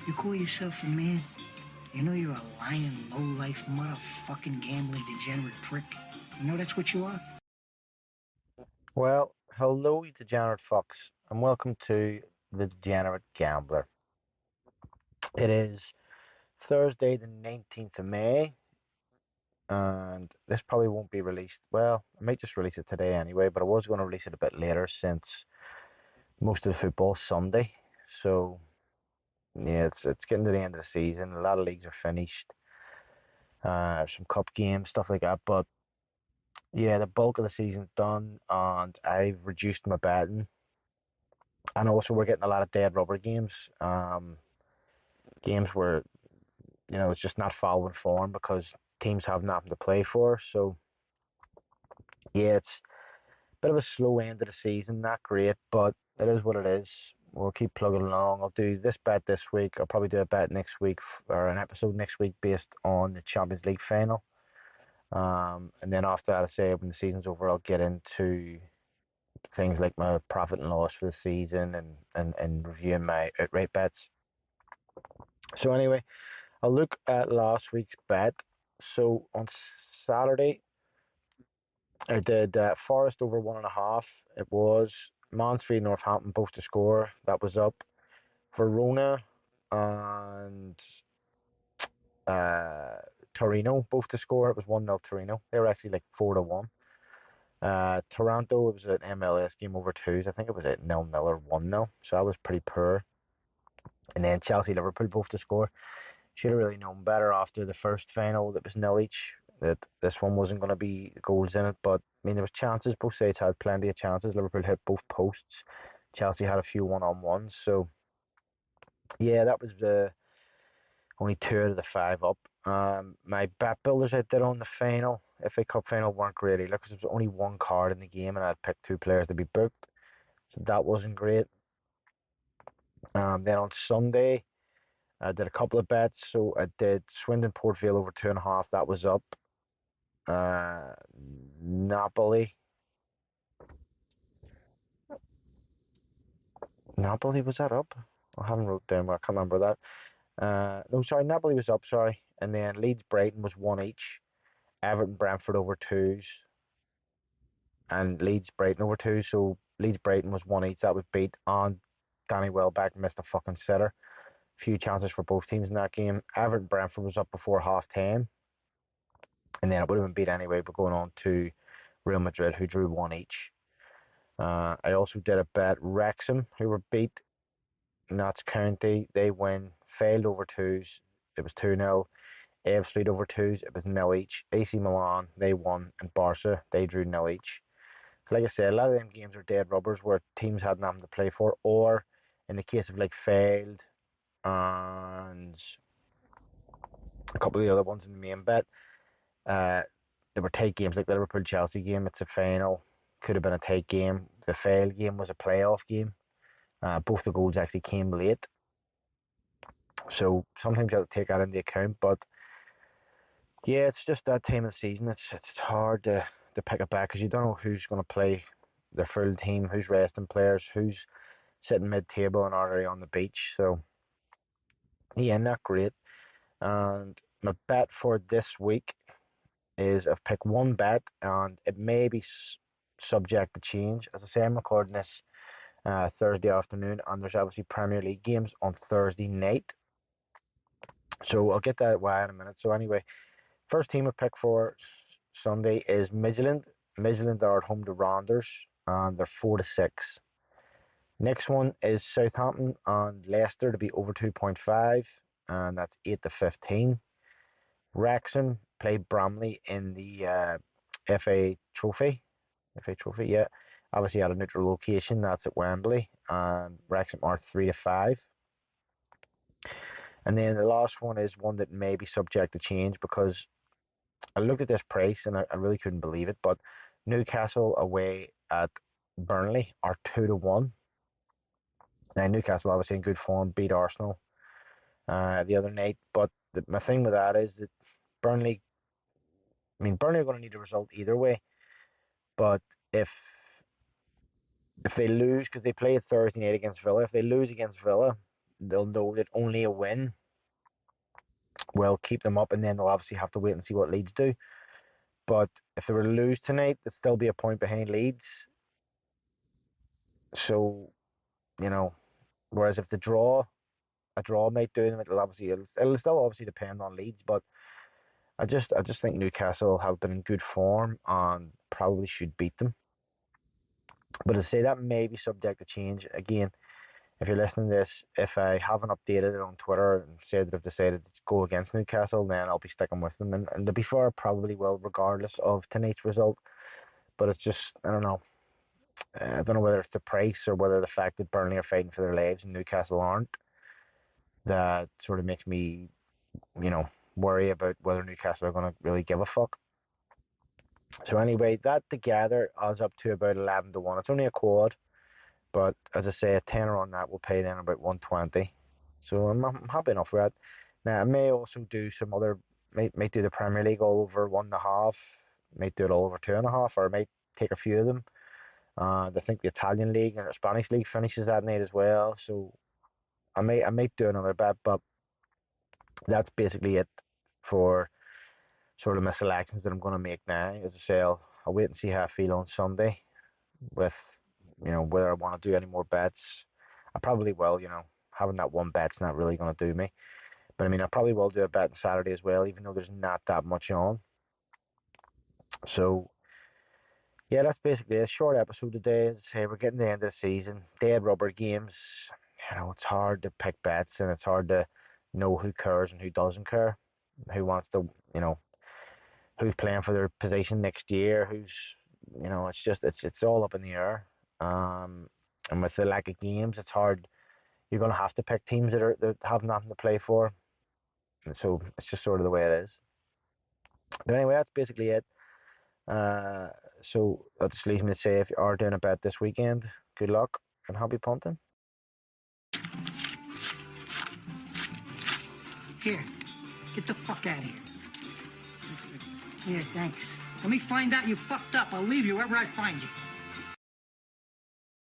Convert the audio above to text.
You call yourself a man? You know you're a lying, low-life, motherfucking gambling degenerate prick. You know that's what you are? Well, hello, you degenerate fucks, and welcome to the Degenerate Gambler. It is Thursday, the 19th of May, and this probably won't be released. Well, I might just release it today anyway, but I was going to release it a bit later since most of the football's Sunday. So, yeah, it's getting to the end of the season. A lot of leagues are finished, some cup games, stuff like that. But yeah, the bulk of the season's done, and I've reduced my betting. And also, we're getting a lot of dead rubber games. Games where it's just not following form because teams have nothing to play for. So yeah, it's a bit of a slow end of the season. Not great, but it is what it is. We'll keep plugging along. I'll do this bet this week. I'll probably do a bet next week or an episode next week based on the Champions League final. And then after that, I say when the season's over, I'll get into things like my profit and loss for the season and reviewing my outright bets. So anyway, I'll look at last week's bet. So on Saturday, I did Forest over 1.5. It was Mansfield, Northampton both to score. That was up. Verona and uh, Torino both to score. It was 1-0 Torino. They were actually like 4-1. Toronto, it was an MLS game over twos. I think it was at 0-0 or 1-0. So that was pretty poor. And then Chelsea, Liverpool both to score. Should have really known better after the first final that was nil each that this one wasn't going to be goals in it. But I mean, there was chances. Both sides had plenty of chances. Liverpool hit both posts. Chelsea had a few one-on-ones. So yeah, that was the only two out of the five up. My bet builders I did on the final, FA Cup final, weren't great either because there was only one card in the game and I'd picked two players to be booked. So that wasn't great. Then on Sunday, I did a couple of bets. So I did Swindon Port Vale over 2.5. That was up. Napoli. Napoli, was that up? I haven't wrote down, but I can't remember that. No, sorry, Napoli was up, sorry. And then Leeds Brighton was one each. Everton Brentford over twos. And Leeds Brighton over twos. So Leeds Brighton was one each. That was beat. And Danny Welbeck missed a fucking sitter. Few chances for both teams in that game. Everton Brentford was up before half time. And then it would have been beat anyway, but going on to Real Madrid, who drew one each. I also did a bet Wrexham, who were beat Notts County. They win. Failed over twos. It was 2-0. Ebbsfleet over twos. It was nil each. AC Milan, they won. And Barca, they drew nil each. So like I said, a lot of them games are dead rubbers where teams had nothing to play for. Or in the case of like Failed and a couple of the other ones in the main bet, uh, there were tight games like the Liverpool Chelsea game. It's a final. Could have been a tight game. The Failed game was a playoff game. Both the goals actually came late. So sometimes you have to take that into account. But yeah, it's just that time of the season. It's hard to pick it back because you don't know who's going to play their full team, who's resting players, who's sitting mid-table and already on the beach. So yeah, not great. And my bet for this week is I've picked one bet and it may be subject to change. As I say, I'm recording this Thursday afternoon and there's obviously Premier League games on Thursday night. So I'll get that why in a minute. So anyway, first team I picked for Sunday is Midland. Midland are at home to Randers and they're 4-6. Next one is Southampton and Leicester to be over 2.5 and that's 8-15. Wrexham played Bramley in the FA Trophy. FA Trophy, yeah. Obviously at a neutral location, that's at Wembley. And Wrexham are 3-5. And then the last one is one that may be subject to change because I looked at this price and I really couldn't believe it. But Newcastle away at Burnley are 2-1. Now Newcastle obviously in good form, beat Arsenal the other night. But my thing with that is that Burnley, I mean Burnley are going to need a result either way. But if they lose because they play it Thursday night against Villa, if they lose against Villa, they'll know that only a win will keep them up, and then they'll obviously have to wait and see what Leeds do. But if they were to lose tonight, they'd still be a point behind Leeds. So, you know, whereas if a draw might do them, it'll still obviously depend on Leeds. But I just think Newcastle have been in good form and probably should beat them. But to say that may be subject to change again. If you're listening to this, if I haven't updated it on Twitter and said that I've decided to go against Newcastle, then I'll be sticking with them. And to be fair, I probably will, regardless of tonight's result. But it's just, I don't know. I don't know whether it's the price or whether the fact that Burnley are fighting for their lives and Newcastle aren't, that sort of makes me, worry about whether Newcastle are going to really give a fuck. So anyway, that together adds up to about 11-1. It's only a quad. But as I say, a tenner on that will pay then about 120. So I'm happy enough with that. Now I may also do some other, might do the Premier League all over 1.5, might do it all over 2.5, or I might take a few of them. I think the Italian league and the Spanish league finishes that night as well. So I might do another bet, but that's basically it for sort of my selections that I'm going to make now. As I say, I'll wait and see how I feel on Sunday with whether I want to do any more bets. I probably will, having that one bet's not really going to do me. But I mean, I probably will do a bet on Saturday as well, even though there's not that much on. So, yeah, that's basically a short episode today. As I say, we're getting to the end of the season. Dead rubber games. It's hard to pick bets and it's hard to know who cares and who doesn't care. Who wants to, who's playing for their position next year, who's, it's all up in the air. And with the lack of games, it's hard. You're going to have to pick teams that have nothing to play for. And so it's just sort of the way it is. But anyway, that's basically it. So that just leaves me to say, if you are doing a bet this weekend, good luck and happy punting. Here, get the fuck out of here. Yeah, thanks. Let me find out you fucked up. I'll leave you wherever I find you.